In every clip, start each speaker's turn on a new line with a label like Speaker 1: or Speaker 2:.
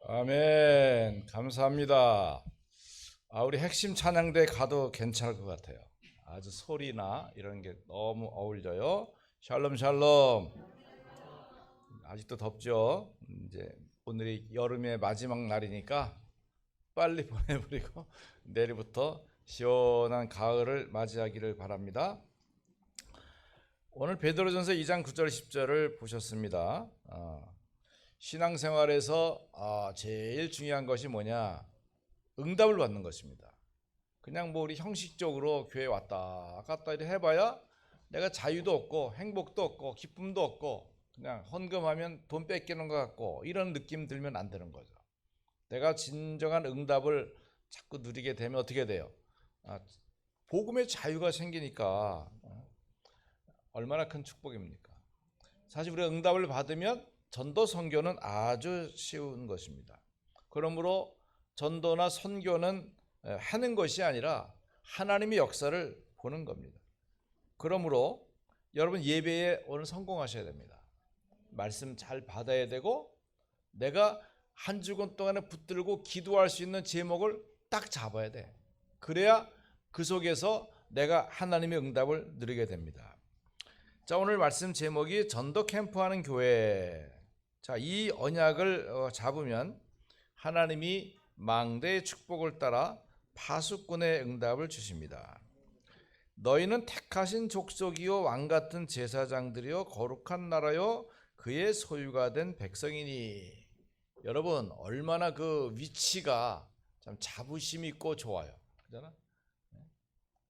Speaker 1: 아멘. 감사합니다. 우리 핵심 찬양대 가도 괜찮을 것 같아요. 아주 소리나 이런 게 너무 어울려요. 샬롬 샬롬. 아직도 덥죠? 이제 오늘이 여름의 마지막 날이니까 빨리 보내버리고 내일부터 시원한 가을을 맞이하기를 바랍니다. 오늘 베드로전서 2장 9절 10절을 보셨습니다. 신앙생활에서 제일 중요한 것이 뭐냐? 응답을 받는 것입니다. 그냥 뭐 우리 형식적으로 교회 왔다 갔다 이렇게 해봐야 내가 자유도 없고 행복도 없고 기쁨도 없고 그냥 헌금하면 돈 뺏기는 것 같고 이런 느낌 들면 안 되는 거죠. 내가 진정한 응답을 자꾸 누리게 되면 어떻게 돼요? 복음의 자유가 생기니까 얼마나 큰 축복입니까? 사실 우리가 응답을 받으면 전도 선교는 아주 쉬운 것입니다. 그러므로 전도나 선교는 하는 것이 아니라 하나님의 역사를 보는 겁니다. 그러므로 여러분 예배에 오늘 성공하셔야 됩니다. 말씀 잘 받아야 되고 내가 한 주간 동안에 붙들고 기도할 수 있는 제목을 딱 잡아야 돼. 그래야 그 속에서 내가 하나님의 응답을 누리게 됩니다. 자, 오늘 말씀 제목이 전도 캠프하는 교회. 자, 이 언약을 잡으면 하나님이 망대의 축복을 따라 파수꾼의 응답을 주십니다. 너희는 택하신 족속이요 왕같은 제사장들이요 거룩한 나라요 그의 소유가 된 백성이니. 여러분 얼마나 그 위치가 참 자부심 있고 좋아요. 그잖아?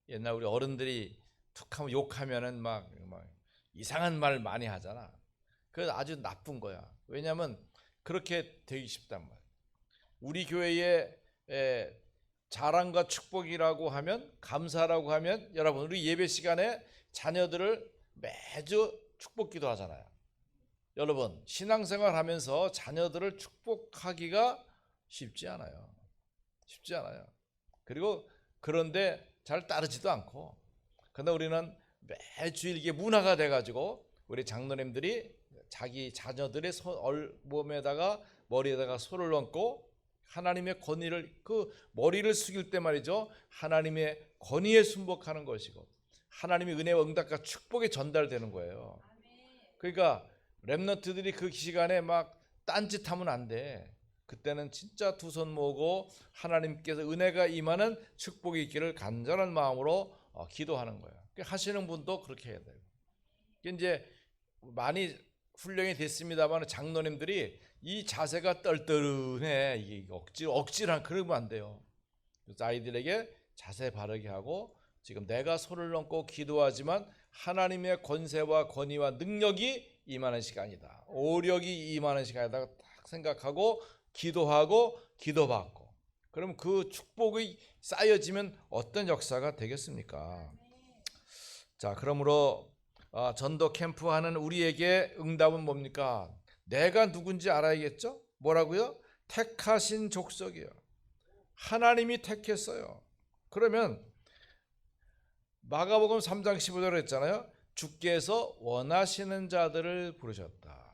Speaker 1: 옛날 우리 어른들이 툭하면 욕하면은 막 이상한 말 많이 하잖아. 그건 아주 나쁜 거야. 왜냐하면 그렇게 되기 쉽단 말이야. 우리 교회의 자랑과 축복이라고 하면, 감사라고 하면, 여러분 우리 예배 시간에 자녀들을 매주 축복 기도하잖아요. 여러분 신앙생활 하면서 자녀들을 축복하기가 쉽지 않아요. 쉽지 않아요. 그리고 그런데 잘 따르지도 않고. 그런데 우리는 매주일 이게 문화가 돼가지고 우리 장로님들이 자기 자녀들의 몸에다가 머리에다가 손을 얹고 하나님의 권위를, 그 머리를 숙일 때 말이죠, 하나님의 권위에 순복하는 것이고 하나님의 은혜와 응답과 축복이 전달되는 거예요. 그러니까 렘넌트들이 그 시간에 막 딴짓하면 안 돼. 그때는 진짜 두 손 모으고 하나님께서 은혜가 임하는 축복이 있기를 간절한 마음으로 기도하는 거예요. 하시는 분도 그렇게 해야 돼요. 이제 많이 훈련이 됐습니다만 장로님들이 이 자세가 떨떠름해. 이게 억지로 그러면 안 돼요. 그래서 아이들에게 자세 바르게 하고, 지금 내가 손을 얹고 기도하지만 하나님의 권세와 권위와 능력이 임하는 시간이다, 오력이 임하는 시간이다 딱 생각하고 기도하고 기도받고, 그럼 그 축복이 쌓여지면 어떤 역사가 되겠습니까? 자, 그러므로 전도 캠프 하는 우리에게 응답은 뭡니까? 내가 누군지 알아야겠죠? 뭐라고요? 택하신 족속이요. 하나님이 택했어요. 그러면 마가복음 3장 15절에 했잖아요. 주께서 원하시는 자들을 부르셨다.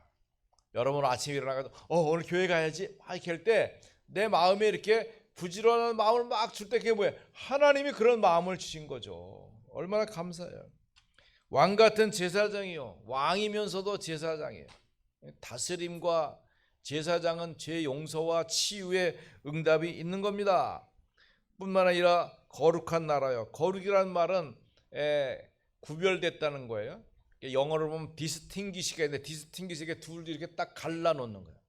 Speaker 1: 여러분 아침에 일어나가지고 오늘 교회 가야지 이렇게 할 때 내 마음에 이렇게 부지런한 마음을 막 줄 때 그게 뭐예요? 하나님이 그런 마음을 주신 거죠. 얼마나 감사해요. 왕같은 제사장이요. 왕이면서도 제사장이에요. 다스림과 제사장은 죄 용서와 치유의 응답이 있는 겁니다. 뿐만 아니라 거룩한 나라요. 거룩이라는 말은 구별됐다는 거예요. 영어로 보면 distinguish가 있는데, distinguish가 둘 이렇게 딱 갈라놓는 거예요.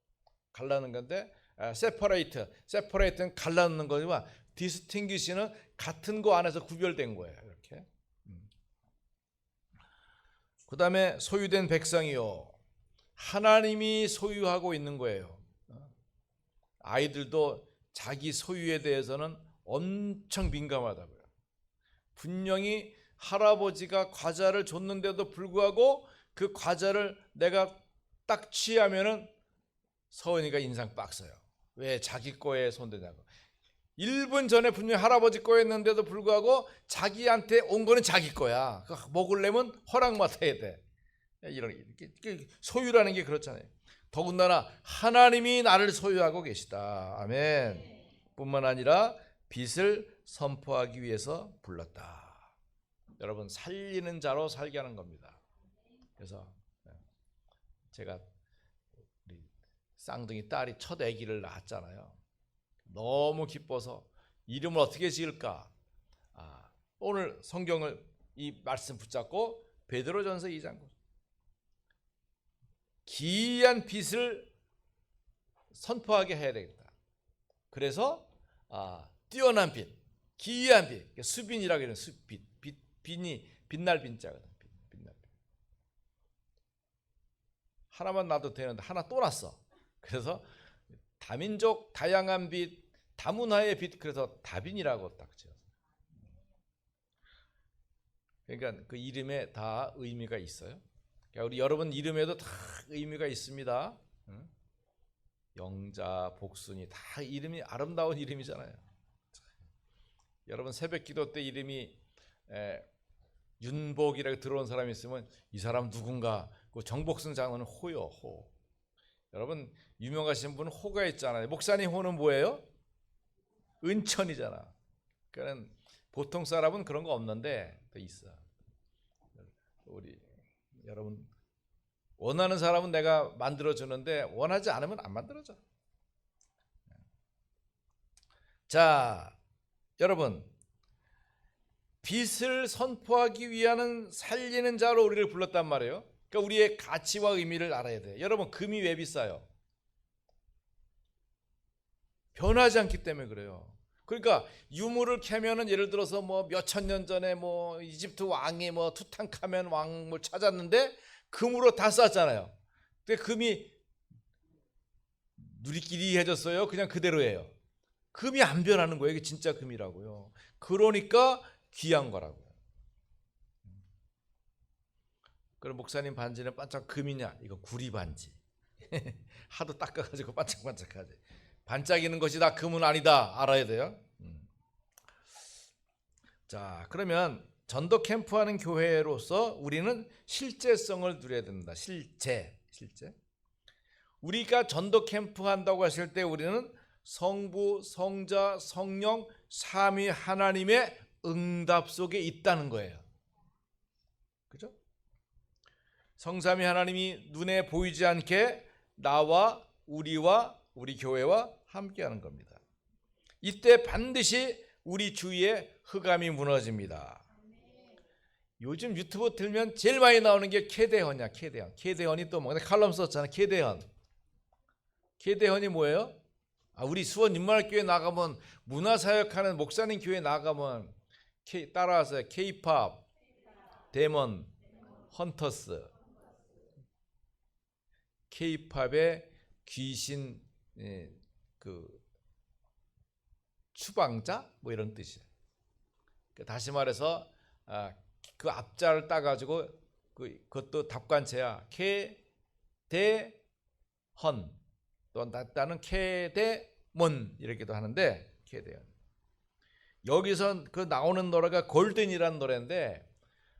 Speaker 1: 갈라놓는 건데 separate는 갈라놓는 거지만 distinguish는 같은 거 안에서 구별된 거예요. 이렇게. 그 다음에 소유된 백성이요. 하나님이 소유하고 있는 거예요. 아이들도 자기 소유에 대해서는 엄청 민감하다고요. 분명히 할아버지가 과자를 줬는데도 불구하고 그 과자를 내가 딱 취하면은 서은이가 인상 빡 써요. 왜 자기 거에 손대냐고. 1분 전에 분명히 할아버지 거였는데도 불구하고 자기한테 온 거는 자기 거야. 먹으려면 허락 맡아야 돼. 이런 소유라는 게 그렇잖아요. 더군다나 하나님이 나를 소유하고 계시다. 아멘. 뿐만 아니라 빛을 선포하기 위해서 불렀다. 여러분, 살리는 자로 살게 하는 겁니다. 그래서 제가 우리 쌍둥이 딸이 첫 아기를 낳았잖아요. 너무 기뻐서 이름을 어떻게 지을까? 오늘 성경을 이 말씀 붙잡고 베드로전서 2장 기이한 빛을 선포하게 해야 되겠다. 그래서 뛰어난 빛, 기이한 빛, 수빈이라고 하는 빛이 빛날 빛자거든. 빛날 빛. 하나만 놔도 되는데 하나 또 났어. 그래서 다민족, 다양한 빛, 다문화의 빛, 그래서 다빈이라고 딱 지었어. 그러니까 그 이름에 다 의미가 있어요. 그러니까 우리 여러분 이름에도 다 의미가 있습니다. 영자, 복순이 다 이름이 아름다운 이름이잖아요. 여러분 새벽기도 때 이름이 윤복이라고 들어온 사람이 있으면 이 사람 누군가? 그 정복순 장로는 호요, 호. 여러분 유명하신 분은 호가 있잖아요. 목사님 호는 뭐예요? 은천이잖아. 그러니까 보통 사람은 그런 거 없는데 또 있어. 우리 여러분 원하는 사람은 내가 만들어 주는데 원하지 않으면 안 만들어져. 자, 여러분 빛을 선포하기 위한 살리는 자로 우리를 불렀단 말이에요. 그러니까 우리의 가치와 의미를 알아야 돼. 여러분 금이 왜 비싸요? 변하지 않기 때문에 그래요. 그러니까 유물을 캐면은 예를 들어서 뭐 몇천 년 전에 뭐 이집트 왕이 뭐 투탕카멘 왕을 찾았는데 금으로 다 쌌잖아요. 근데 금이 누리끼리해졌어요? 그냥 그대로예요. 금이 안 변하는 거예요. 이게 진짜 금이라고요. 그러니까 귀한 거라고요. 그럼 목사님 반지는 반짝 금이냐? 이거 구리 반지. 하도 닦아가지고 반짝반짝하지. 반짝이는 것이 다 금은 아니다. 알아야 돼요. 자, 그러면 전도 캠프하는 교회로서 우리는 실제성을 누려야 된다. 실제. 우리가 전도 캠프 한다고 하실 때 우리는 성부, 성자, 성령, 삼위 하나님의 응답 속에 있다는 거예요. 그죠? 성삼위 하나님이 눈에 보이지 않게 나와 우리와 우리 교회와 함께하는 겁니다. 이때 반드시 우리 주위에 흑암이 무너집니다. 요즘 유튜브 틀면 제일 많이 나오는 게 캐대헌이야. 캐대헌이 또 뭐 칼럼 썼잖아. 캐대헌이 뭐예요? 우리 수원 인문학교회 나가면 문화사역하는 목사님 교회 나가면 따라와서 K-팝, 데몬, 헌터스, K-팝의 귀신 그 추방자 뭐 이런 뜻이에요. 다시 말해서 그 앞자를 따가지고 그것도 답관체야. 캐대헌 또 나는 캐대몬 이렇게도 하는데 캐대헌. 여기서 그 나오는 노래가 골든이라는 노래인데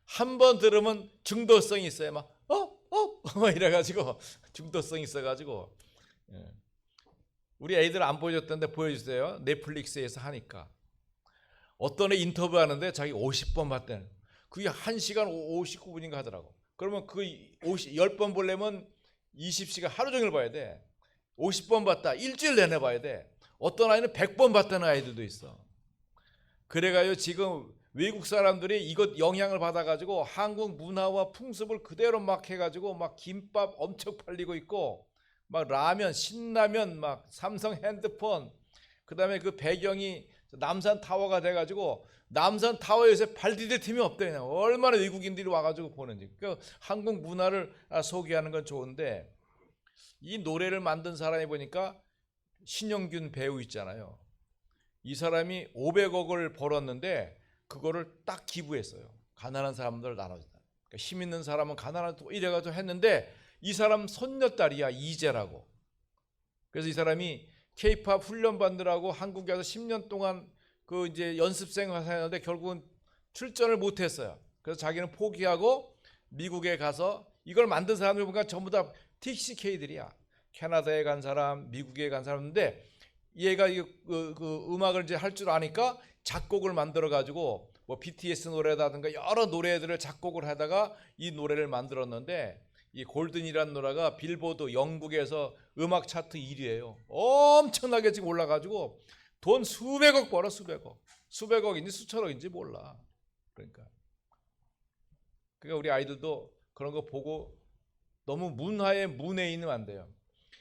Speaker 1: 한 번 들으면 중독성이 있어요. 막 이래가지고 중독성이 있어가지고 우리 애들 안 보여줬던데 보여주세요. 넷플릭스에서 하니까 어떤 애 인터뷰하는데 자기 50번 봤대는 그게 1시간 59분인가 하더라고. 그러면 그 10번 보려면 20시간 하루 종일 봐야 돼. 50번 봤다 일주일 내내 봐야 돼. 어떤 아이는 100번 봤다는 아이들도 있어. 그래가지고 지금 외국 사람들이 이것 영향을 받아가지고 한국 문화와 풍습을 그대로 막 해가지고 막 김밥 엄청 팔리고 있고 막 라면, 신라면, 막 삼성 핸드폰, 그 다음에 그 배경이 남산 타워가 돼가지고 남산 타워에 요새 발 디딜 틈이 없대. 그냥 얼마나 외국인들이 와가지고 보는지. 그 한국 문화를 소개하는 건 좋은데 이 노래를 만든 사람이 보니까 신영균 배우 있잖아요. 이 사람이 500억을 벌었는데 그거를 딱 기부했어요. 가난한 사람들 나눠준다. 그러니까 힘 있는 사람은 가난한 이래가지고 했는데 이 사람 손녀딸이야 이재라고. 그래서 이 사람이 K-팝 훈련 받느라고 한국에 와서 10년 동안 그 이제 연습생 하는데 결국은 출전을 못했어요. 그래서 자기는 포기하고 미국에 가서 이걸 만든 사람들 보니까 전부 다 TCK들이야. 캐나다에 간 사람, 미국에 간 사람인데 얘가 그 음악을 이제 할 줄 아니까 작곡을 만들어 가지고 뭐 BTS 노래라든가 여러 노래들을 작곡을 하다가 이 노래를 만들었는데 이 골든이라는 노래가 빌보드 영국에서 음악 차트 1위예요. 엄청나게 지금 올라가지고 돈 수백억 벌어. 수백억인지 수천억인지 몰라. 그러니까 우리 아이들도 그런 거 보고 너무 문화에 문외인은 안 돼요.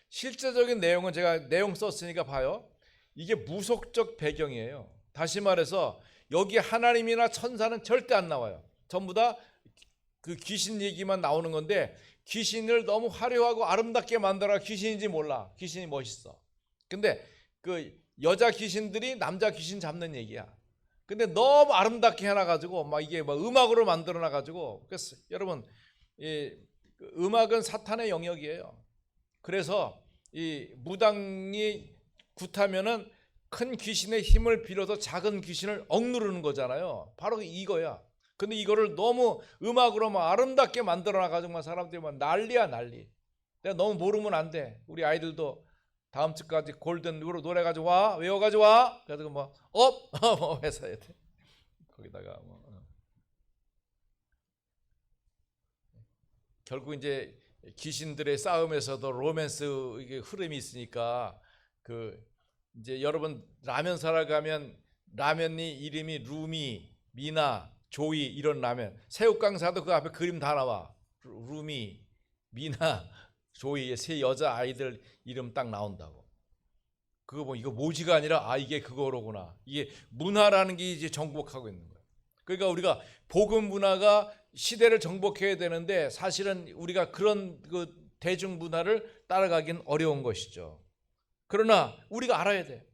Speaker 1: 실제적인 내용은 제가 내용 썼으니까 봐요. 이게 무속적 배경이에요. 다시 말해서 여기 하나님이나 천사는 절대 안 나와요. 전부 다 그 귀신 얘기만 나오는 건데 귀신을 너무 화려하고 아름답게 만들어 귀신인지 몰라. 귀신이 멋있어. 근데 그 여자 귀신들이 남자 귀신 잡는 얘기야. 근데 너무 아름답게 해놔가지고 막 이게 막 음악으로 만들어놔가지고 그래서 여러분 이 음악은 사탄의 영역이에요. 그래서 이 무당이 굿하면은 큰 귀신의 힘을 빌어서 작은 귀신을 억누르는 거잖아요. 바로 이거야. 근데 이거를 너무 음악으로 막 아름답게 만들어놔가지고 사람들이 막 난리야 난리. 내가 너무 모르면 안 돼. 우리 아이들도 다음 주까지 골든 노래 가지고 와, 외워가지고 와. 그래서 뭐 회사 해야 돼. 거기다가 뭐 결국 이제 귀신들의 싸움에서도 로맨스 이게 흐름이 있으니까 그 이제 여러분 라면 사러 가면 라면이 이름이 루미, 미나, 조이 이런 라면. 새우깡 사도 그 앞에 그림 다 나와. 루미, 미나, 조이 세 여자 아이들 이름 딱 나온다고. 그거 뭐 이거 모지가 아니라 이게 그거로구나. 이게 문화라는 게 이제 정복하고 있는 거예요. 그러니까 우리가 복음 문화가 시대를 정복해야 되는데 사실은 우리가 그런 그 대중 문화를 따라가긴 어려운 것이죠. 그러나 우리가 알아야 돼.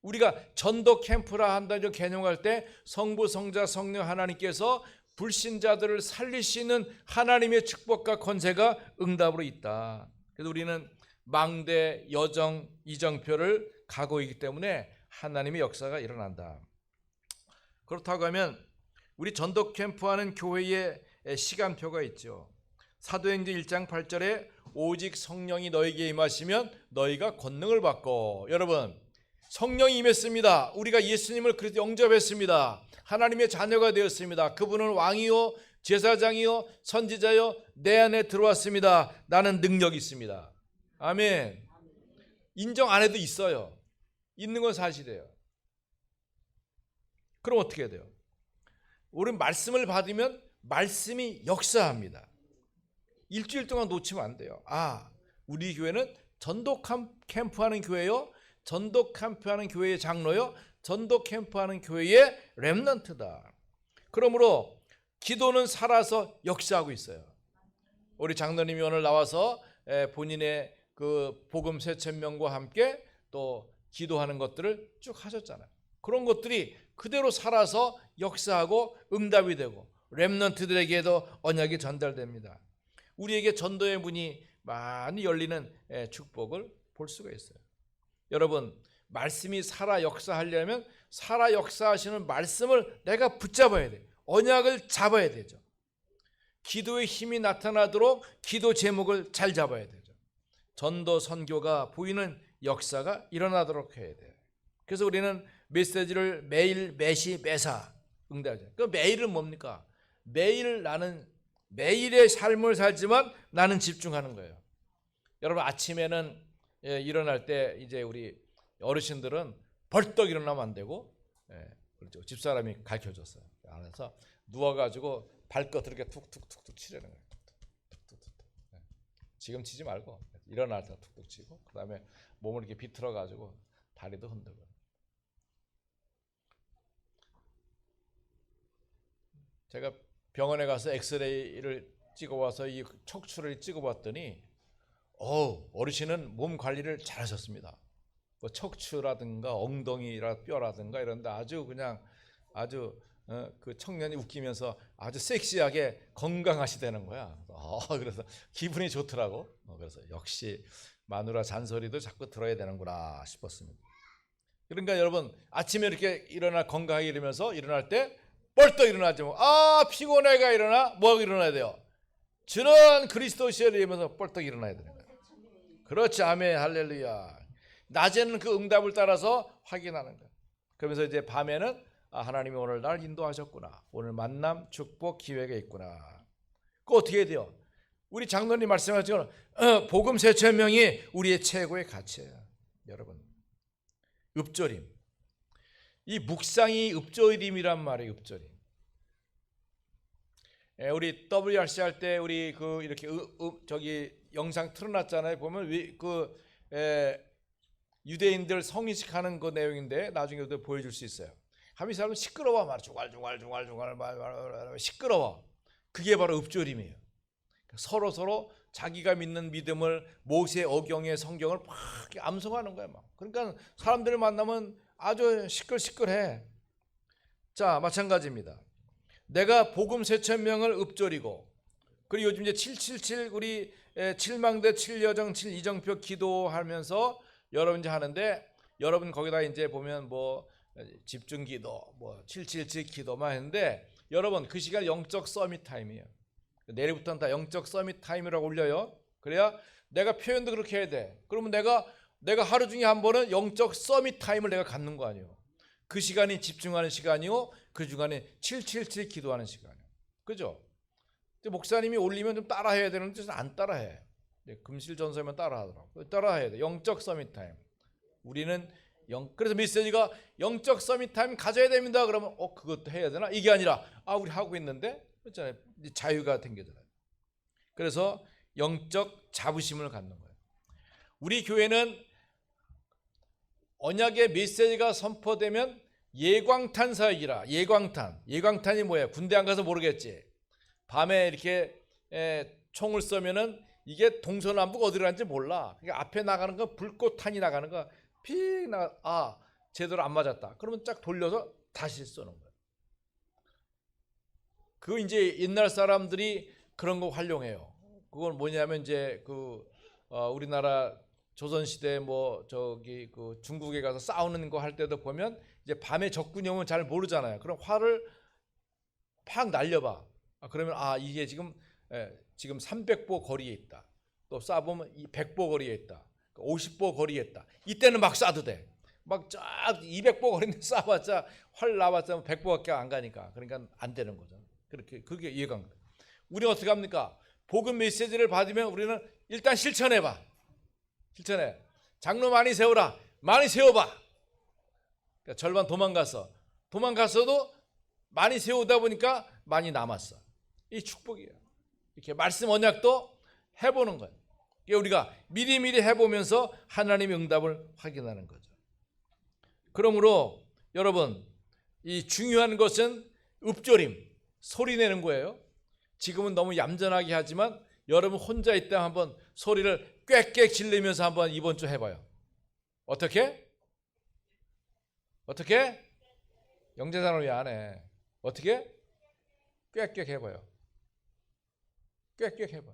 Speaker 1: 우리가 전도 캠프라 한다는 개념할 때 성부, 성자, 성령 하나님께서 불신자들을 살리시는 하나님의 축복과 권세가 응답으로 있다. 그래서 우리는 망대, 여정, 이정표를 가고 있기 때문에 하나님의 역사가 일어난다. 그렇다고 하면 우리 전도 캠프하는 교회의 시간표가 있죠. 사도행전 1장 8절에 오직 성령이 너에게 임하시면 너희가 권능을 받고. 여러분 성령이 임했습니다. 우리가 예수님을 그리스도 영접했습니다. 하나님의 자녀가 되었습니다. 그분은 왕이요 제사장이요 선지자요 내 안에 들어왔습니다. 나는 능력이 있습니다. 아멘. 인정 안 해도 있어요. 있는 건 사실이에요. 그럼 어떻게 해야 돼요? 우리는 말씀을 받으면 말씀이 역사합니다. 일주일 동안 놓치면 안 돼요. 우리 교회는 전도 캠프하는 교회요, 전도 캠프하는 교회의 장로요, 전도 캠프하는 교회의 렘넌트다. 그러므로 기도는 살아서 역사하고 있어요. 우리 장로님이 오늘 나와서 본인의 그 복음 세천명과 함께 또 기도하는 것들을 쭉 하셨잖아요. 그런 것들이 그대로 살아서 역사하고 응답이 되고 렘넌트들에게도 언약이 전달됩니다. 우리에게 전도의 문이 많이 열리는 축복을 볼 수가 있어요. 여러분 말씀이 살아 역사하려면 살아 역사하시는 말씀을 내가 붙잡아야 돼요. 언약을 잡아야 되죠. 기도의 힘이 나타나도록 기도 제목을 잘 잡아야 되죠. 전도 선교가 보이는 역사가 일어나도록 해야 돼요. 그래서 우리는 메시지를 매일 매시 매사 응대하죠. 그 매일은 뭡니까? 매일 나는 매일의 삶을 살지만 나는 집중하는 거예요. 여러분 아침에는 일어날 때 이제 우리 어르신들은 벌떡 일어나면 안 되고 그렇죠. 집사람이 가르쳐줬어요. 그래서 누워가지고 발끝을 이렇게 툭툭툭툭 치려는 거예요. 툭툭툭툭. 지금 치지 말고 일어날 때 툭툭 치고 그 다음에 몸을 이렇게 비틀어가지고 다리도 흔들고. 제가 병원에 가서 엑스레이를 찍어와서 이 척추를 찍어봤더니 어르신은 몸 관리를 잘하셨습니다. 뭐 척추라든가 엉덩이라 뼈라든가 이런데 아주 그냥 아주 그 청년이 웃기면서 아주 섹시하게 건강하시다는 거야. 그래서 기분이 좋더라고. 그래서 역시 마누라 잔소리도 자꾸 들어야 되는구나 싶었습니다. 그러니까 여러분 아침에 이렇게 건강하게 이러면서 일어날 때 벌떡 일어나지 뭐. 피곤해가 일어나? 뭐하고 일어나야 돼요? 주는 그리스도시여 이러면서 벌떡 일어나야 되는 거예요. 그렇지, 아멘, 할렐루야. 낮에는 그 응답을 따라서 확인하는 거야. 그러면서 이제 밤에는 하나님이 오늘 날 인도하셨구나. 오늘 만남, 축복, 기회가 있구나. 그 어떻게 해야 돼요? 우리 장로님 말씀하신 복음 세천명이 우리의 최고의 가치예요. 여러분, 읍조림. 이 묵상이 읍조림이란 말이에요. 읍조림. 우리 WRC 할 때 우리 그 이렇게 저기 영상 틀어놨잖아요. 보면 유대인들 성인식 하는 그 내용인데 나중에 보여줄 수 있어요. 하면 이 사람은 시끄러워 말 중얼중얼 시끄러워. 그게 바로 읍조림이에요. 서로 자기가 믿는 믿음을 모세 어경의 성경을 막 암송하는 거야. 막. 그러니까 사람들을 만나면 아주 시끌시끌해. 자, 마찬가지입니다. 내가 복음 세천명을 읍조리고, 그리고 요즘 이제 777 우리 7망대 7여정 7이정표 기도하면서 여러분 이제 하는데, 여러분 거기다 이제 보면 뭐 집중기도, 뭐 777 기도만 했는데, 여러분 그 시간 영적 서밋 타임이에요. 내일부터는 다 영적 서밋 타임이라고 올려요. 그래야 내가 표현도 그렇게 해야 돼. 그러면 내가 하루 중에 한 번은 영적 서밋 타임을 내가 갖는 거 아니에요. 그 시간이 집중하는 시간이요, 그 중간에 777 기도하는 시간이에요. 그죠? 목사님이 올리면 좀 따라해야 되는데 안 따라해. 금실전서에만 따라하더라고. 따라해야 돼. 영적 서밋 타임. 우리는 그래서 메시지가 영적 서밋 타임 가져야 됩니다. 그러면 그것도 해야 되나? 이게 아니라 우리 하고 있는데, 그렇잖아요. 자유가 생기잖아요. 그래서 영적 자부심을 갖는 거예요. 우리 교회는 언약의 메시지가 선포되면 예광탄 사역이라. 예광탄이 뭐예요? 군대 안 가서 모르겠지. 밤에 이렇게 총을 쏘면은 이게 동서남북 어디로 가는지 몰라. 그러니까 앞에 나가는 거 불꽃탄이 나가는 거 픽 나가. 제대로 안 맞았다. 그러면 쫙 돌려서 다시 쏘는 거예요. 그 이제 옛날 사람들이 그런 거 활용해요. 그건 뭐냐면 이제 우리나라 조선 시대 뭐 저기 그 중국에 가서 싸우는 거 할 때도 보면 이제 밤에 적군이 오면 잘 모르잖아요. 그럼 활을 팍 날려봐. 그러면 이게 지금 300보 거리에 있다. 또 쏴보면 100보 거리에 있다. 50보 거리에 있다. 이때는 막 쏴도 돼. 막 쫙 200보 거리인데 쏴봤자 활 나왔자 100보밖에 안 가니까. 그러니까 안 되는 거죠. 그게 이해가 안 돼요. 우리는 어떻게 합니까? 복음 메시지를 받으면 우리는 일단 실천해봐. 실천해. 장로 많이 세워라. 많이 세워봐. 그러니까 절반 도망갔어도 많이 세우다 보니까 많이 남았어. 이 축복이에요. 이렇게 말씀 언약도 해보는 거예요. 우리가 미리미리 해보면서 하나님의 응답을 확인하는 거죠. 그러므로 여러분, 이 중요한 것은 읍조림, 소리 내는 거예요. 지금은 너무 얌전하게 하지만 여러분 혼자 있다 한번 소리를 꽥꽥 질르면서 한번 이번 주 해봐요. 어떻게? 영재산을 왜 안 해? 어떻게? 꽥꽥 해봐요. 꽥꽥 해봐.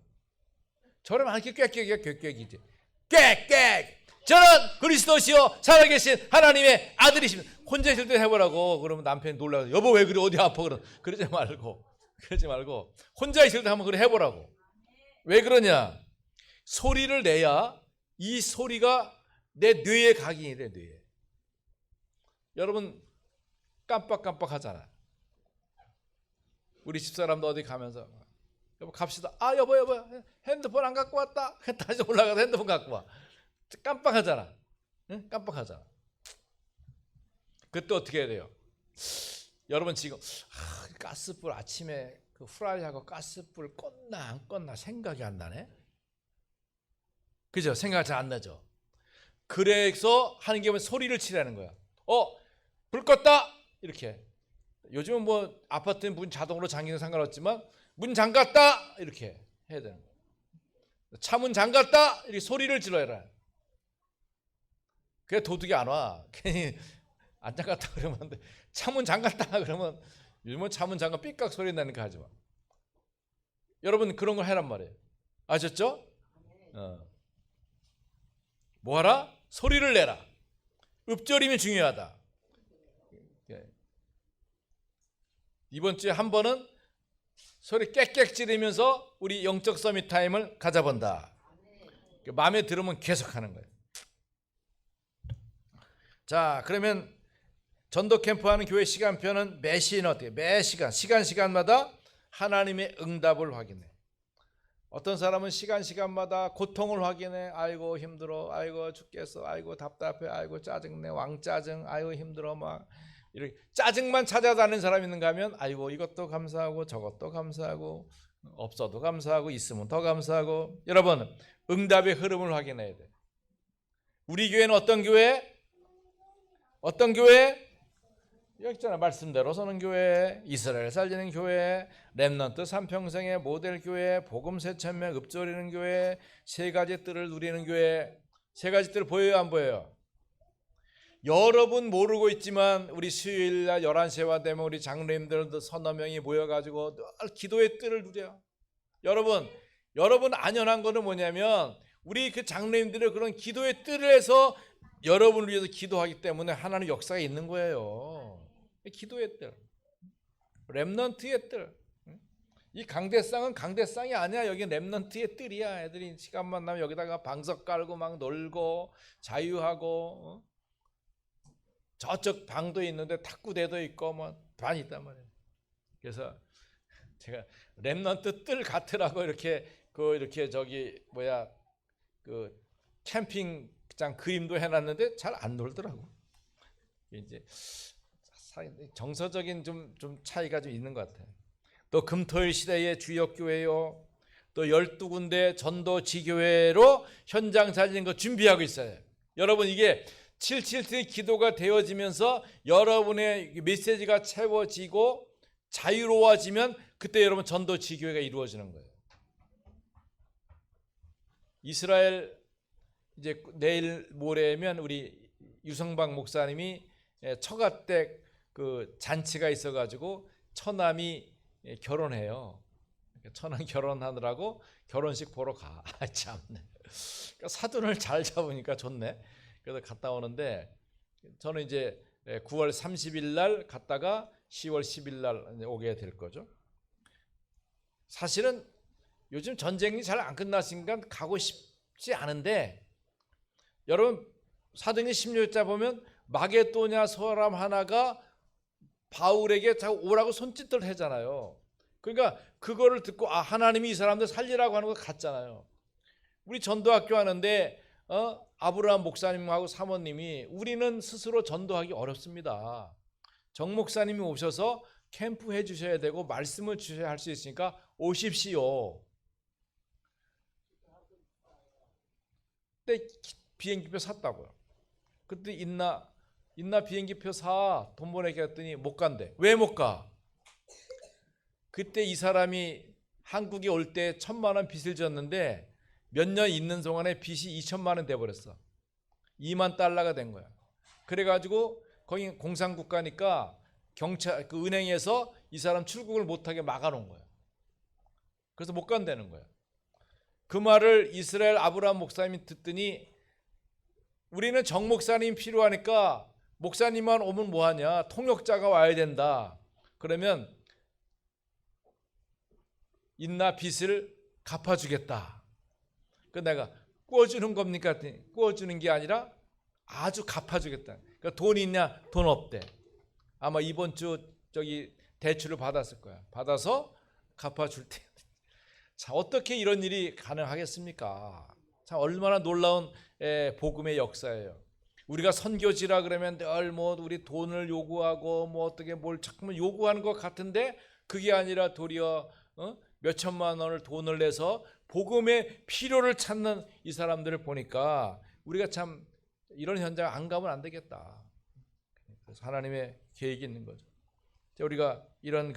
Speaker 1: 저는 안 이렇게 꽥꽥이야. 꽥꽥이지. 꽥꽥! 저는 그리스도시요 살아계신 하나님의 아들이십니다. 혼자 있을 때 해보라고. 그러면 남편이 놀라서 여보 왜 그래? 어디 아파? 그러지 말고 혼자 있을 때 한번 그래 해보라고. 왜 그러냐? 소리를 내야 이 소리가 내 뇌에 각인이 돼. 뇌에. 여러분 깜빡깜빡 하잖아. 우리 집사람도 어디 가면서 여보 갑시다. 여보 핸드폰 안 갖고 왔다. 다시 올라가서 핸드폰 갖고 와. 깜빡하잖아. 응? 깜빡하잖아. 그때 어떻게 해야 돼요? 여러분 지금 가스불 아침에 그 후라이하고 가스불 껐나 안 껐나 생각이 안 나네. 그죠? 생각 잘 안 나죠. 그래서 하는 게 소리를 치라는 거야. 불 껐다 이렇게. 요즘은 뭐 아파트는 문 자동으로 잠기는 상관없지만 문 잠갔다 이렇게 해야 되는 거야. 차문 잠갔다 이렇게 소리를 질러야. 그래 도둑이 안 와. 괜히 안 잠갔다 그러면 안 돼. 차문 잠갔다 그러면 요즘은 차문 잠가 삐깍 소리 나니까 하지 마. 여러분 그런 걸 해란 말이에요. 아셨죠? 뭐하라? 소리를 내라. 읍조림이 중요하다. 이번 주에 한 번은 소리 꽥꽥 지르면서 우리 영적 서밋 타임을 가져본다. 마음에 들으면 계속 하는 거예요. 자, 그러면 전도 캠프하는 교회 시간표는 매 시는 어떻게? 매 시간마다 하나님의 응답을 확인해. 어떤 사람은 시간마다 고통을 확인해. 아이고 힘들어, 아이고 죽겠어, 아이고 답답해, 아이고 짜증내, 왕짜증, 아이고 힘들어, 막 이렇게 짜증만 찾아다니는 사람이 있는가 하면 아이고 이것도 감사하고 저것도 감사하고 없어도 감사하고 있으면 더 감사하고. 여러분, 응답의 흐름을 확인해야 돼. 우리 교회는 어떤 교회? 어떤 교회? 여기 있잖아. 말씀대로 서는 교회, 이스라엘 살리는 교회, 렘넌트 삼평생의 모델 교회, 복음 세천명 읍조리는 교회, 세 가지 뜰을 누리는 교회. 세 가지 뜰 보여요, 안 보여요? 여러분 모르고 있지만 우리 수요일날 11시와 되면 우리 장로님들 서너 명이 모여가지고 늘 기도의 뜰을 누려. 여러분 안연한 거는 뭐냐면 우리 그 장로님들의 그런 기도의 뜰을 해서 여러분을 위해서 기도하기 때문에 하나님 역사가 있는 거예요. 기도의 뜰, 렘넌트의 뜰. 이 강대상은 강대상이 아니야. 여기 렘넌트의 뜰이야. 애들이 시간만 나면 여기다가 방석 깔고 막 놀고 자유하고, 저쪽 방도 있는데 탁구대도 있고 뭐 반이 있단 말이에요. 그래서 제가 렘넌트 뜰 같으라고 이렇게 저기 그 캠핑장 그림도 해놨는데 잘 안 놀더라고. 이제 정서적인 좀 차이가 좀 있는 것 같아요. 또 금토일 시대의 주역교회요, 또 12군데 전도 지교회로 현장 살리는 거 준비하고 있어요. 여러분, 이게 777 기도가 되어지면서 여러분의 메시지가 채워지고 자유로워지면 그때 여러분 전도 지교회가 이루어지는 거예요. 이스라엘 이제 내일 모레면 우리 유성박 목사님이 처가댁 그 잔치가 있어가지고 처남이 결혼해요. 처남 결혼하느라고 결혼식 보러 가. 참네. 그러니까 사돈을 잘 잡으니까 좋네. 그래서 갔다 오는데 저는 이제 9월 30일 날 갔다가 10월 10일 날 오게 될 거죠. 사실은 요즘 전쟁이 잘 안 끝났으니까 가고 싶지 않은데, 여러분 사도행전 16자 보면 마게도냐 사람 하나가 바울에게 자꾸 오라고 손짓을 하잖아요. 그러니까 그거를 듣고 하나님이 이 사람들 살리라고 하는 거 같잖아요. 우리 전도학교 하는데 아브라함 목사님하고 사모님이 우리는 스스로 전도하기 어렵습니다. 정 목사님이 오셔서 캠프 해주셔야 되고 말씀을 주셔야 할 수 있으니까 오십시오. 그때 비행기표 샀다고요. 그때 있나 비행기표 사, 돈 보내게 했더니 못 간대. 왜 못 가? 그때 이 사람이 한국에 올 때 1,000만 원 빚을 졌는데 몇 년 있는 동안에 빚이 2,000만 원 돼버렸어. 2만 달러가 된 거야. 그래가지고 거기 공산국가니까 경찰 그 은행에서 이 사람 출국을 못하게 막아놓은 거야. 그래서 못 간다는 거야. 그 말을 이스라엘 아브라함 목사님이 듣더니 우리는 정 목사님 필요하니까 목사님만 오면 뭐하냐, 통역자가 와야 된다. 그러면 있나 빚을 갚아주겠다. 그 내가 구워주는 겁니까? 구워주는 게 아니라 아주 갚아주겠다. 그러니까 돈 있냐? 돈 없대. 아마 이번 주 저기 대출을 받았을 거야. 받아서 갚아줄 때. 자, 어떻게 이런 일이 가능하겠습니까? 참 얼마나 놀라운 복음의 역사예요. 우리가 선교지라 그러면 늘 뭐 우리 돈을 요구하고 뭐 어떻게 뭘 자꾸만 요구하는 것 같은데 그게 아니라 도리어 몇 천만 원을 돈을 내서 복음의 필요를 찾는 이 사람들을 보니까 우리가 참 이런 현장 안 가면 안 되겠다. 그래서 하나님의 계획이 있는 거죠. 우리가 이런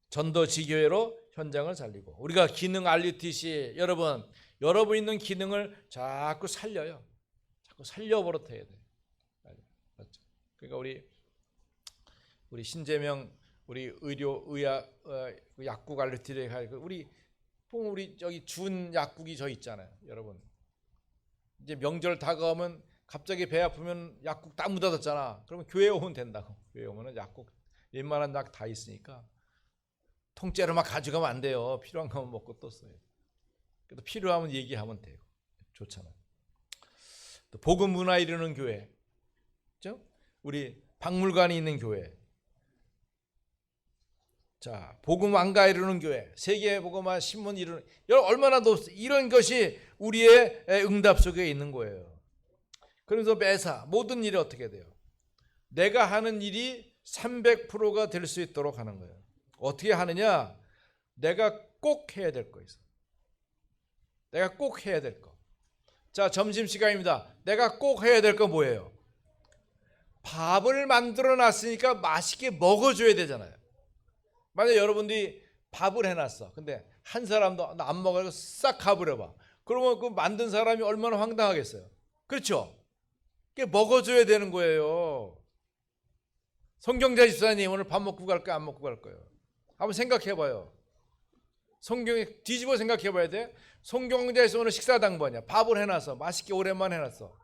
Speaker 1: 전도 지교회로 현장을 살리고, 우리가 기능 RUTC 여러분 있는 기능을 자꾸 살려요. 자꾸 살려버릇해야 돼. 맞죠? 그러니까 우리 신재명 우리 의학 약국 RUTC 우리 저기 준 약국이 저 있잖아요. 여러분 이제 명절 다가오면 갑자기 배 아프면 약국 딱 묻어뒀잖아. 그러면 교회 오면 된다고. 교회 오면은 약국 웬만한 약 다 있으니까 통째로 막 가져가면 안 돼요. 필요한 거만 먹고 또 써요. 그래도 필요하면 얘기하면 되고 좋잖아요. 또 복음 문화 이루는 교회, 그렇죠? 우리 박물관이 있는 교회, 자 복음 왕가 이루는 교회, 세계 복음화 신문 이루는, 얼마나 이런 것이 우리의 응답 속에 있는 거예요. 그래서 매사 모든 일이 어떻게 돼요? 내가 하는 일이 300%가 될 수 있도록 하는 거예요. 어떻게 하느냐? 내가 꼭 해야 될 거 있어. 내가 꼭 해야 될 거. 자, 점심시간입니다. 내가 꼭 해야 될 거 뭐예요? 밥을 만들어 놨으니까 맛있게 먹어줘야 되잖아요. 만약 여러분들이 밥을 해놨어. 근데 한 사람도 나 안 먹어서 싹 가버려봐. 그러면 그 만든 사람이 얼마나 황당하겠어요. 그렇죠? 그게 먹어줘야 되는 거예요. 성경자 집사님 오늘 밥 먹고 갈까요? 안 먹고 갈 거예요? 한번 생각해봐요. 성경에 뒤집어 생각해봐야 돼. 성경자에서 오늘 식사 당번이야. 밥을 해놨어. 맛있게 오랜만에 해놨어.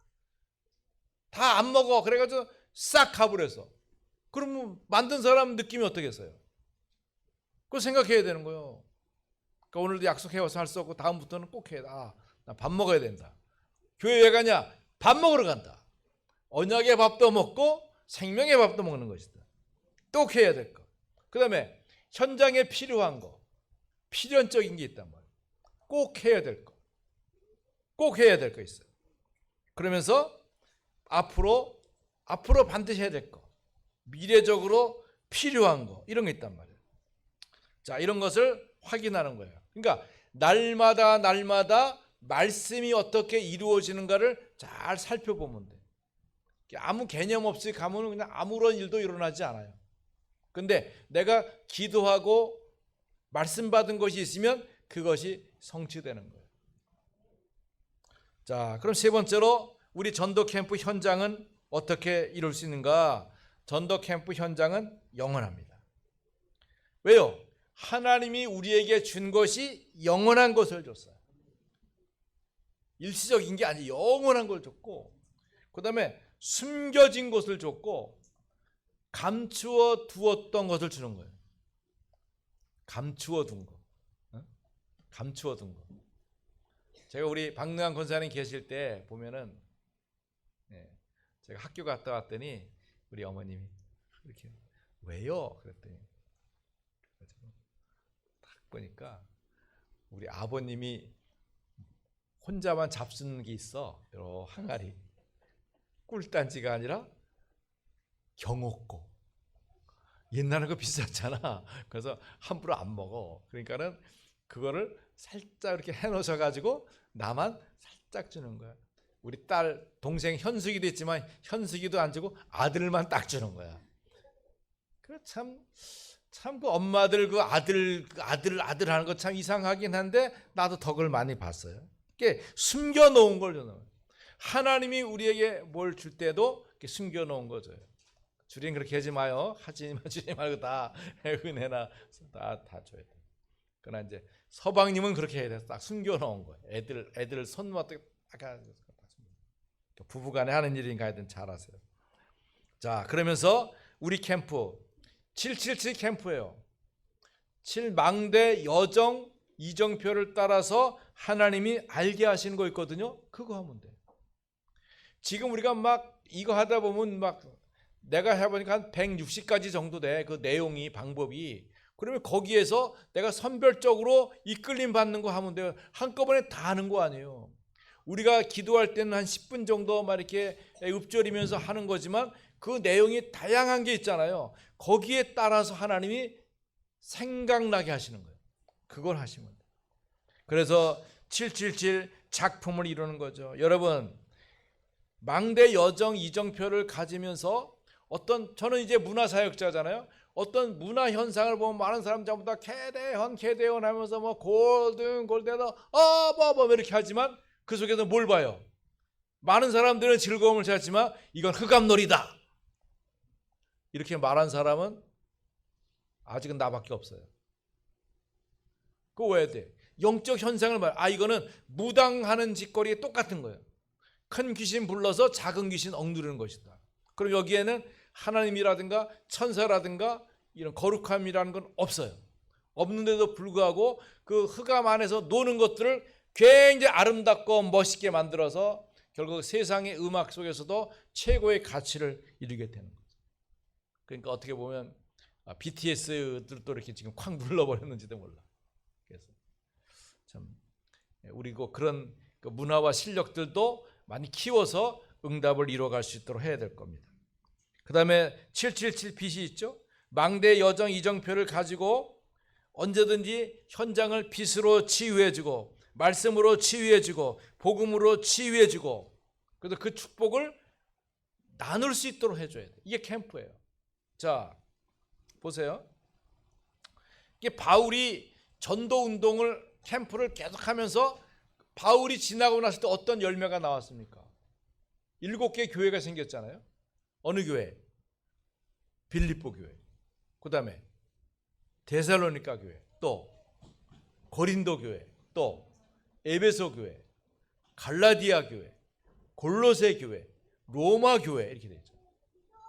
Speaker 1: 다 안 먹어. 그래가지고 싹 가버렸어. 그러면 만든 사람 느낌이 어떻겠어요? 그거 생각해야 되는 거예요. 그러니까 오늘도 약속해와서 할 수 없고 다음부터는 꼭 해야 돼. 아, 나 밥 먹어야 된다. 교회 왜 가냐? 밥 먹으러 간다. 언약의 밥도 먹고 생명의 밥도 먹는 것이다. 꼭 해야 될 거. 그 다음에 현장에 필요한 거, 필연적인 게 있단 말이에요. 꼭 해야 될 거. 꼭 해야 될 거 있어요. 그러면서 앞으로 반드시 해야 될 거, 미래적으로 필요한 거, 이런 게 있단 말이에요. 자, 이런 것을 확인하는 거예요. 그러니까 날마다 말씀이 어떻게 이루어지는가를 잘 살펴보면 돼. 아무 개념 없이 가면 그냥 아무런 일도 일어나지 않아요. 근데 내가 기도하고 말씀 받은 것이 있으면 그것이 성취되는 거예요. 자, 그럼 세 번째로 우리 전도 캠프 현장은 어떻게 이룰 수 있는가? 전도 캠프 현장은 영원합니다. 왜요? 하나님이 우리에게 준 것이 영원한 것을 줬어요. 일시적인 게 아니고 영원한 걸 줬고, 그 다음에 숨겨진 것을 줬고, 감추어 두었던 것을 주는 거예요. 감추어 둔 거. 감추어 둔 거. 제가 우리 박능한 권사님 계실 때 보면은, 제가 학교 갔다 왔더니 우리 어머님이 이렇게, 왜요? 그랬더니 딱 보니까 우리 아버님이 혼자만 잡수는 게 있어. 여러 항아리. 꿀단지가 아니라 경옥고. 옛날에 그거 비쌌잖아. 그래서 함부로 안 먹어. 그러니까는 그거를 살짝 이렇게 해놓으셔가지고 나만 살짝 주는 거야. 우리 딸 동생 현숙이도 있지만 현숙이도 안 주고 아들만 딱 주는 거야. 그 참 그 엄마들 그 아들 하는 거 참 이상하긴 한데 나도 덕을 많이 봤어요. 이게 숨겨놓은 걸 주는 거예요. 하나님이 우리에게 뭘 줄 때도 이렇게 숨겨놓은 거죠. 주님 그렇게 하지 마요. 주지 말고 다 은혜나 다 줘야 돼. 그러나 이제 서방님은 그렇게 해야 돼. 딱 숨겨놓은 거예요. 애들 손만 딱 부부간에 하는 일인가 하여튼 잘 하세요. 자, 그러면서 우리 캠프 777 캠프예요. 7망대 여정 이정표를 따라서 하나님이 알게 하시는 거 있거든요. 그거 하면 돼. 지금 우리가 막 이거 하다 보면 막 내가 해보니까 한 160가지 정도 돼. 그 내용이 방법이. 그러면 거기에서 내가 선별적으로 이끌림 받는 거 하면 돼요. 한꺼번에 다 하는 거 아니에요. 우리가 기도할 때는 한 10분 정도 막 이렇게 읊조리면서 하는 거지만 그 내용이 다양한 게 있잖아요. 거기에 따라서 하나님이 생각나게 하시는 거예요. 그걸 하시면 돼요. 그래서 777 작품을 이루는 거죠. 여러분, 망대 여정 이정표를 가지면서 저는 이제 문화사역자잖아요. 어떤 문화 현상을 보면 많은 사람 전부 다 개대헌 하면서 뭐 골든에다 뭐 이렇게 하지만 그 속에서 뭘 봐요? 많은 사람들은 즐거움을 찾지만 이건 흑암놀이다. 이렇게 말한 사람은 아직은 나밖에 없어요. 그거 왜 돼? 영적 현상을 이거는 무당하는 짓거리에 똑같은 거예요. 큰 귀신 불러서 작은 귀신 억누르는 것이다. 그럼 여기에는 하나님이라든가 천사라든가 이런 거룩함이라는 건 없어요. 없는데도 불구하고 그 흑암 안에서 노는 것들을 굉장히 아름답고 멋있게 만들어서 결국 세상의 음악 속에서도 최고의 가치를 이루게 되는 거죠. 그러니까 어떻게 보면 BTS들도 이렇게 지금 콱 눌러버렸는지도 몰라. 그래서 참 우리 그런 문화와 실력들도 많이 키워서 응답을 이뤄갈 수 있도록 해야 될 겁니다. 그 다음에 777 빛이 있죠. 망대 여정 이정표를 가지고 언제든지 현장을 빛으로 치유해주고 말씀으로 치유해주고 복음으로 치유해주고 그래서 그 축복을 나눌 수 있도록 해줘야 돼. 이게 캠프예요. 자 보세요. 이게 바울이 전도 운동을 캠프를 계속하면서 바울이 지나고 났을 때 어떤 열매가 나왔습니까? 7개 교회가 생겼잖아요. 어느 교회? 빌립보 교회. 그 다음에 데살로니가 교회, 또 고린도 교회, 또 에베소 교회, 갈라디아 교회, 골로새 교회, 로마 교회 이렇게 되죠.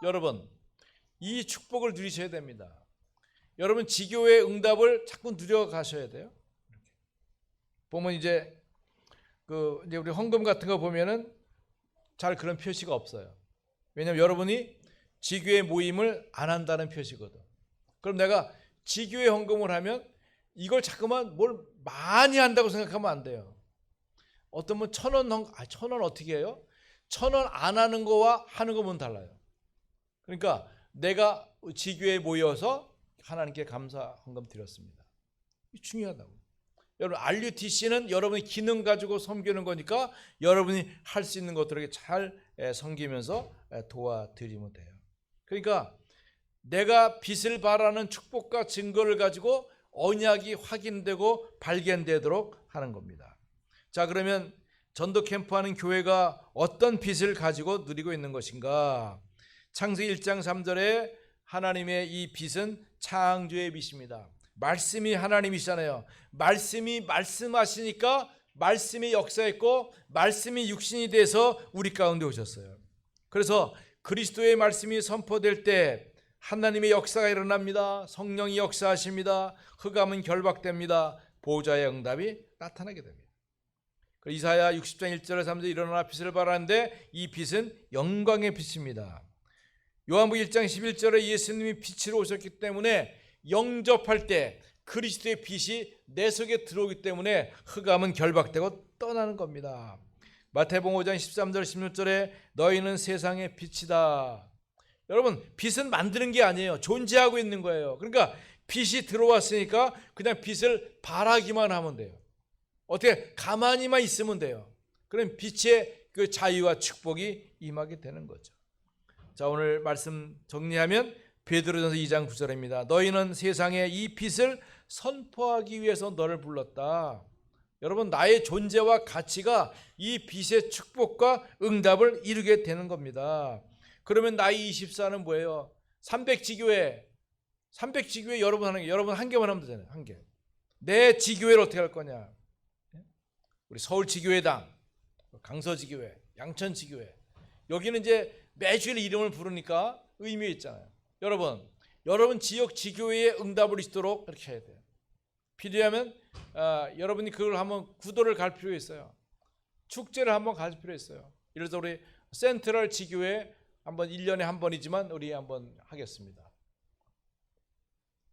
Speaker 1: 여러분 이 축복을 누리셔야 됩니다. 여러분 지교의 응답을 자꾸 누려가셔야 돼요. 이렇게. 보면 이제 이제 우리 헌금 같은 거 보면은 잘 그런 표시가 없어요. 왜냐하면 여러분이 지교의 모임을 안 한다는 표시거든. 그럼 내가 지교회 헌금을 하면 이걸 자꾸만 뭘 많이 한다고 생각하면 안 돼요. 어떤 분 1,000원 1,000원 어떻게 해요? 1,000원 안 하는 거와 하는 거는 달라요. 그러니까 내가 지교회에 모여서 하나님께 감사 헌금 드렸습니다. 중요하다고. 여러분 RUTC는 여러분의 기능 가지고 섬기는 거니까 여러분이 할 수 있는 것들에게 잘 섬기면서 도와드리면 돼요. 그러니까 내가 빛을 발하는 축복과 증거를 가지고 언약이 확인되고 발견되도록 하는 겁니다. 자 그러면 전도 캠프하는 교회가 어떤 빛을 가지고 누리고 있는 것인가? 창세기 1장 3절에 하나님의 이 빛은 창조의 빛입니다. 말씀이 하나님이시잖아요. 말씀이 말씀하시니까 말씀이 역사했고 말씀이 육신이 돼서 우리 가운데 오셨어요. 그래서 그리스도의 말씀이 선포될 때 하나님의 역사가 일어납니다. 성령이 역사하십니다. 흑암은 결박됩니다. 보호자의 응답이 나타나게 됩니다. 이사야 60장 1절에 3절에 일어나 빛을 발하는데 이 빛은 영광의 빛입니다. 요한복음 1장 11절에 예수님이 빛으로 오셨기 때문에 영접할 때 그리스도의 빛이 내 속에 들어오기 때문에 흑암은 결박되고 떠나는 겁니다. 마태복음 5장 13절 16절에 너희는 세상의 빛이다. 여러분 빛은 만드는 게 아니에요. 존재하고 있는 거예요. 그러니까 빛이 들어왔으니까 그냥 빛을 발하기만 하면 돼요. 어떻게 가만히만 있으면 돼요. 그럼 빛의 그 자유와 축복이 임하게 되는 거죠. 자 오늘 말씀 정리하면 베드로전서 2장 9절입니다. 너희는 세상에 이 빛을 선포하기 위해서 너를 불렀다. 여러분 나의 존재와 가치가 이 빛의 축복과 응답을 이루게 되는 겁니다. 그러면 나이 24는 뭐예요? 300지교회 여러분 하는 게 여러분 한 개만 하면 되잖아요. 한 개. 내 지교회를 어떻게 할 거냐? 우리 서울지교회당, 강서지교회, 양천지교회. 여기는 이제 매주일 이름을 부르니까 의미 있잖아요. 여러분 지역 지교회의 응답을 있도록 그렇게 해야 돼요. 필요하면 여러분이 그걸 한번 구도를 갈 필요 있어요. 축제를 한번 갈 필요 있어요. 예를 들어 우리 센트럴 지교회 한번 1년에 한 번이지만 우리 한번 하겠습니다.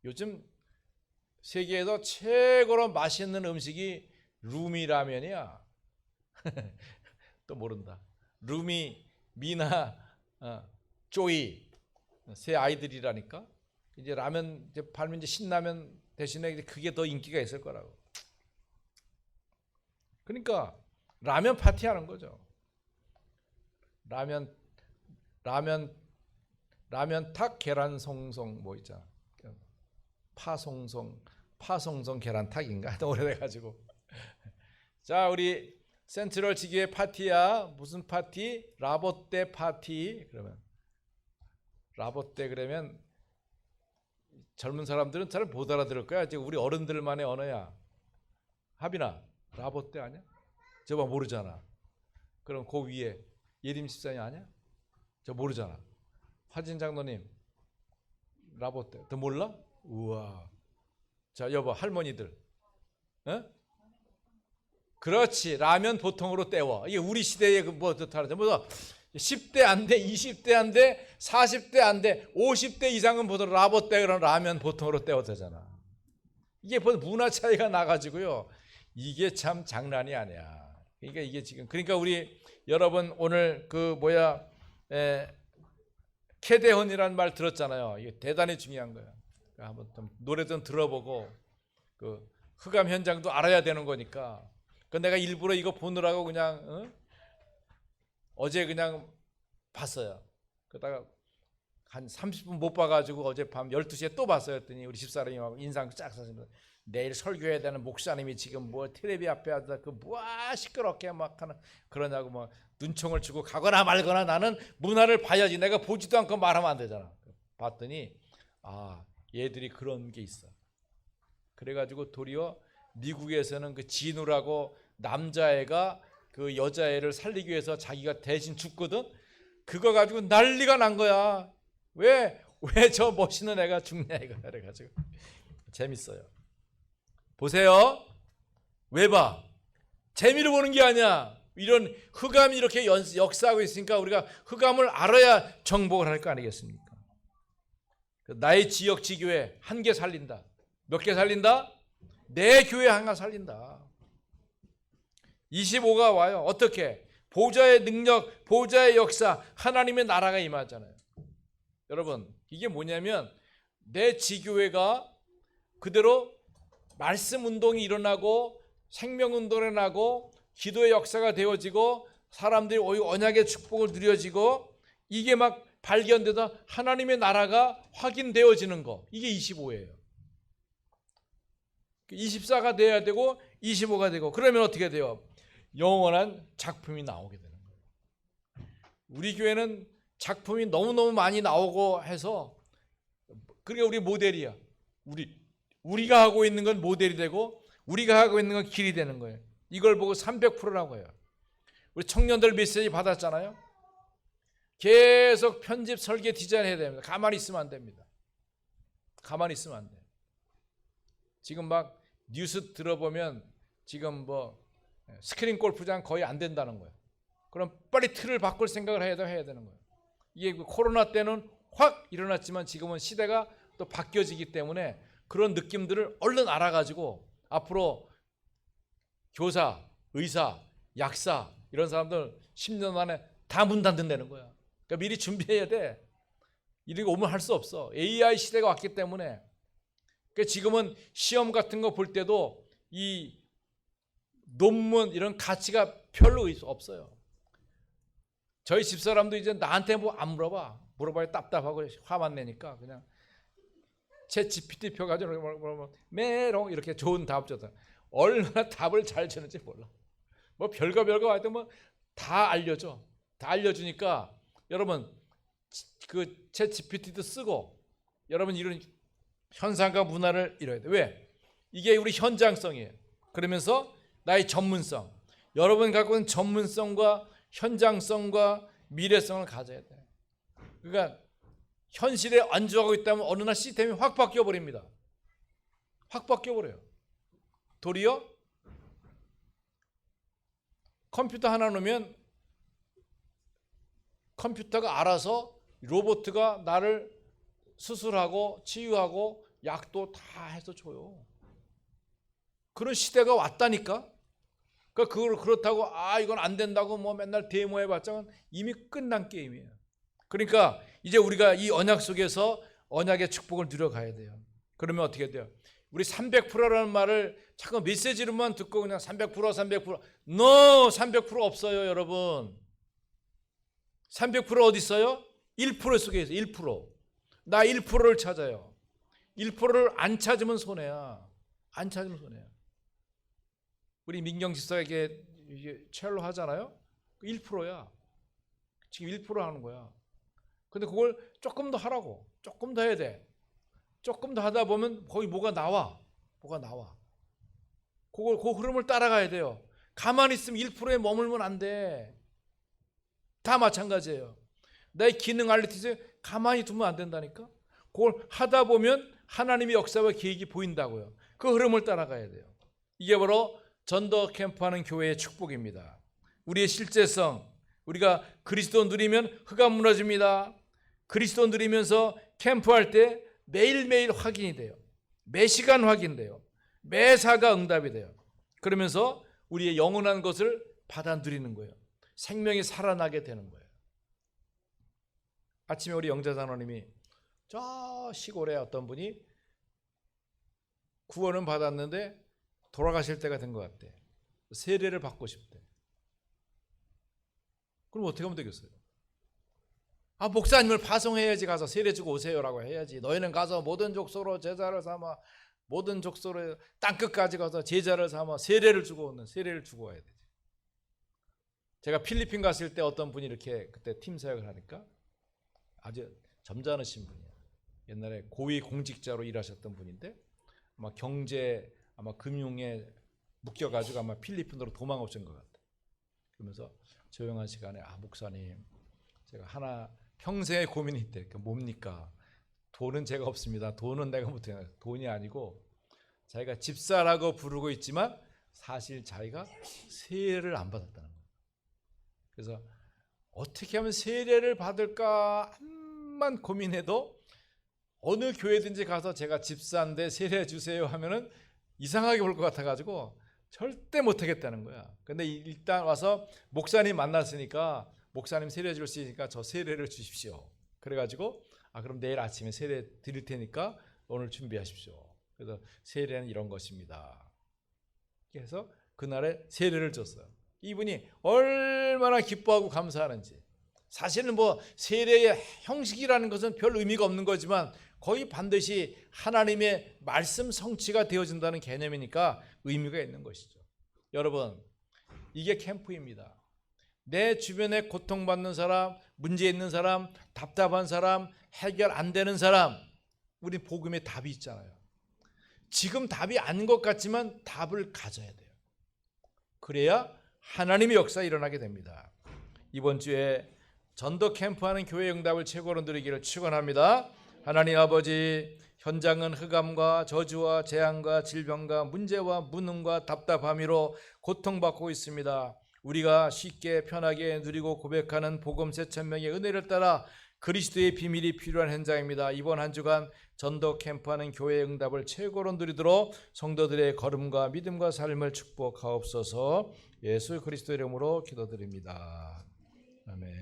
Speaker 1: 요즘 세계에서 최고로 맛있는 음식이 루미 라면이야. 또 모른다. 루미, 미나, 쪼이 세 아이들이라니까. 이제 라면 이제 팔면 이제 신라면 대신에 그게 더 인기가 있을 거라고. 그러니까 라면 파티하는 거죠. 라면탁 계란 송송 뭐 있잖아. 파송송 계란탁인가? 하도 오래돼가지고. 자 우리 센트럴 지교회 파티야. 무슨 파티? 라보떼 파티. 그러면 라보떼 그러면 젊은 사람들은 잘 못 알아들을 거야. 이제 우리 어른들만의 언어야. 하빈아 라보떼 아니야? 저봐 모르잖아. 그럼 그 위에 예림 집사님 아니야? 저 모르잖아. 화진 장로님 라보떼 너 몰라? 우와. 자 여보 할머니들 에? 그렇지. 라면 보통으로 때워. 이게 우리 시대에 뭐 어떻다 그러죠? 뭐 10대 안 돼, 20대 안 돼, 40대 안 돼, 50대 이상은 보통 라보 때 그런 라면 보통으로 때워 되잖아. 이게 벌써 문화 차이가 나가지고요. 이게 참 장난이 아니야. 그러니까 이게 지금 그러니까 우리 여러분 오늘 캐대헌이라는 말 들었잖아요. 이게 대단히 중요한 거예요. 한번 좀 노래 좀 들어보고 그 흑암 현장도 알아야 되는 거니까. 그 내가 일부러 이거 보느라고 그냥 어제 그냥 봤어요. 그러다가 한 30분 못 봐가지고 어젯밤 12시에 또 봤어요. 했더니 우리 집사람이 인상 쫙 써서 내일 설교해야 되는 목사님이 지금 뭐 텔레비 앞에 앉아 시끄럽게 막 하는 그러냐고 뭐 눈총을 주고 가거나 말거나 나는 문화를 봐야지. 내가 보지도 않고 말하면 안 되잖아. 봤더니 얘들이 그런 게 있어. 그래가지고 도리어 미국에서는 그 진우라고 남자애가 그 여자애를 살리기 위해서 자기가 대신 죽거든. 그거 가지고 난리가 난 거야. 왜 저 멋있는 애가 죽냐 이거 그래가지고 재밌어요. 보세요. 왜 봐? 재미로 보는 게 아니야. 이런 흑암이 이렇게 역사하고 있으니까 우리가 흑암을 알아야 정복을 할 거 아니겠습니까? 나의 지역 지교회 한 개 살린다. 몇 개 살린다? 내 교회 하나 살린다. 25가 와요. 어떻게? 보좌의 능력, 보좌의 역사, 하나님의 나라가 임하잖아요. 여러분, 이게 뭐냐면 내 지교회가 그대로 말씀 운동이 일어나고 생명 운동이 일어나고 기도의 역사가 되어지고 사람들이 언약의 축복을 누려지고 이게 막 발견되다 하나님의 나라가 확인되어지는 거. 이게 25예요. 24가 돼야 되고 25가 되고 그러면 어떻게 돼요? 영원한 작품이 나오게 되는 거예요. 우리 교회는 작품이 너무너무 많이 나오고 해서 그게 우리 모델이야. 우리가 하고 있는 건 모델이 되고 우리가 하고 있는 건 길이 되는 거예요. 이걸 보고 300%라고 해요. 우리 청년들 메시지 받았잖아요. 계속 편집, 설계, 디자인 해야 됩니다. 가만히 있으면 안 됩니다. 가만히 있으면 안 돼요. 지금 막 뉴스 들어보면 지금 뭐 스크린 골프장 거의 안 된다는 거예요. 그럼 빨리 틀을 바꿀 생각을 해야 되는 거예요. 이게 코로나 때는 확 일어났지만 지금은 시대가 또 바뀌어지기 때문에 그런 느낌들을 얼른 알아가지고 앞으로 교사, 의사, 약사 이런 사람들 10년 만에 다 문 닫는다는 거야. 그러니까 미리 준비해야 돼. 이렇게 오면 할 수 없어. AI 시대가 왔기 때문에. 그러니까 지금은 시험 같은 거 볼 때도 이 논문 이런 가치가 별로 없어요. 저희 집사람도 이제 나한테 뭐 안 물어봐야 답답하고 화만 내니까 그냥 제 GPT 펴가지고 메롱 이렇게 좋은 답 줬다. 얼마나 답을 잘 주는지 몰라. 뭐 별거 하여튼 뭐 다 알려줘. 다 알려주니까 여러분 그 제 GPT도 쓰고 여러분 이런 현상과 문화를 이뤄야 돼. 왜? 이게 우리 현장성이에요. 그러면서 나의 전문성. 여러분 갖고 있는 전문성과 현장성과 미래성을 가져야 돼. 그러니까 현실에 안주하고 있다면 어느 날 시스템이 확 바뀌어 버립니다. 확 바뀌어 버려요. 도리어 컴퓨터 하나 놓으면 컴퓨터가 알아서 로봇가 나를 수술하고 치유하고 약도 다 해서 줘요. 그런 시대가 왔다니까. 그러니까 그걸 그렇다고 이건 안 된다고 뭐 맨날 데모해봤자 이미 끝난 게임이에요. 그러니까 이제 우리가 이 언약 속에서 언약의 축복을 누려가야 돼요. 그러면 어떻게 돼요? 우리 300%라는 말을 자꾸 메시지로만 듣고 그냥 300% No! 300% 없어요 여러분. 300% 어디 있어요? 1% 속에 있어요. 1%. 나 1%를 찾아요. 1%를 안 찾으면 손해야. 안 찾으면 손해야. 우리 민경 집사에게 첼로 하잖아요. 1%야. 지금 1% 하는 거야. 근데 그걸 조금 더 하라고. 조금 더 해야 돼. 조금 더 하다 보면 거기 뭐가 나와. 그 흐름을 따라가야 돼요. 가만히 있으면 1%에 머물면 안 돼. 다 마찬가지예요. 내 기능 알리티즈 가만히 두면 안 된다니까. 그걸 하다 보면 하나님의 역사와 계획이 보인다고요. 그 흐름을 따라가야 돼요. 이게 바로 전도 캠프하는 교회의 축복입니다. 우리의 실제성, 우리가 그리스도 누리면 흑암 무너집니다. 그리스도 누리면서 캠프할 때 매일매일 확인이 돼요. 매 시간 확인돼요. 매사가 응답이 돼요. 그러면서 우리의 영원한 것을 받아 누리는 거예요. 생명이 살아나게 되는 거예요. 아침에 우리 영자장로님이 저 시골에 어떤 분이 구원은 받았는데 돌아가실 때가 된 것 같대. 세례를 받고 싶대. 그럼 어떻게 하면 되겠어요? 목사님을 파송해야지, 가서 세례 주고 오세요라고 해야지. 너희는 가서 모든 족속으로 제자를 삼아, 모든 족속으로 땅끝까지 가서 제자를 삼아 세례를 주고 와야 되지. 제가 필리핀 갔을 때 어떤 분이 이렇게 그때 팀 사역을 하니까 아주 점잖으신 분이에요. 옛날에 고위 공직자로 일하셨던 분인데 아마 금융에 묶여가지고 아마 필리핀으로 도망 오신 것 같아요. 그러면서 조용한 시간에 목사님, 제가 하나 평생의 고민이 있대. 뭡니까? 돈은 제가 없습니다. 돈은 내가 못해요. 돈이 아니고 자기가 집사라고 부르고 있지만 사실 자기가 세례를 안 받았다는 거예요. 그래서 어떻게 하면 세례를 받을까 한만 고민해도 어느 교회든지 가서 제가 집사인데 세례 주세요 하면은 이상하게 볼 것 같아가지고 절대 못하겠다는 거야. 근데 일단 와서 목사님 만났으니까 목사님 세례 줄 수 있으니까 저 세례를 주십시오. 그래가지고 그럼 내일 아침에 세례 드릴 테니까 오늘 준비하십시오. 그래서 세례는 이런 것입니다. 그래서 그날에 세례를 줬어요. 이분이 얼마나 기뻐하고 감사하는지. 사실은 세례의 형식이라는 것은 별 의미가 없는 거지만 거의 반드시 하나님의 말씀 성취가 되어진다는 개념이니까 의미가 있는 것이죠. 여러분, 이게 캠프입니다. 내 주변에 고통받는 사람, 문제 있는 사람, 답답한 사람, 해결 안 되는 사람, 우리 복음에 답이 있잖아요. 지금 답이 아닌 것 같지만 답을 가져야 돼요. 그래야 하나님의 역사 일어나게 됩니다. 이번 주에 전도 캠프하는 교회 응답을 최고로 누리기를 축원합니다. 하나님 아버지, 현장은 흑암과 저주와 재앙과 질병과 문제와 무능과 답답함으로 고통받고 있습니다. 우리가 쉽게 편하게 누리고 고백하는 복음 새천명의 은혜를 따라 그리스도의 비밀이 필요한 현장입니다. 이번 한 주간 전도 캠프하는 교회의 응답을 최고로 누리도록 성도들의 걸음과 믿음과 삶을 축복하옵소서. 예수 그리스도 이름으로 기도드립니다. 아멘.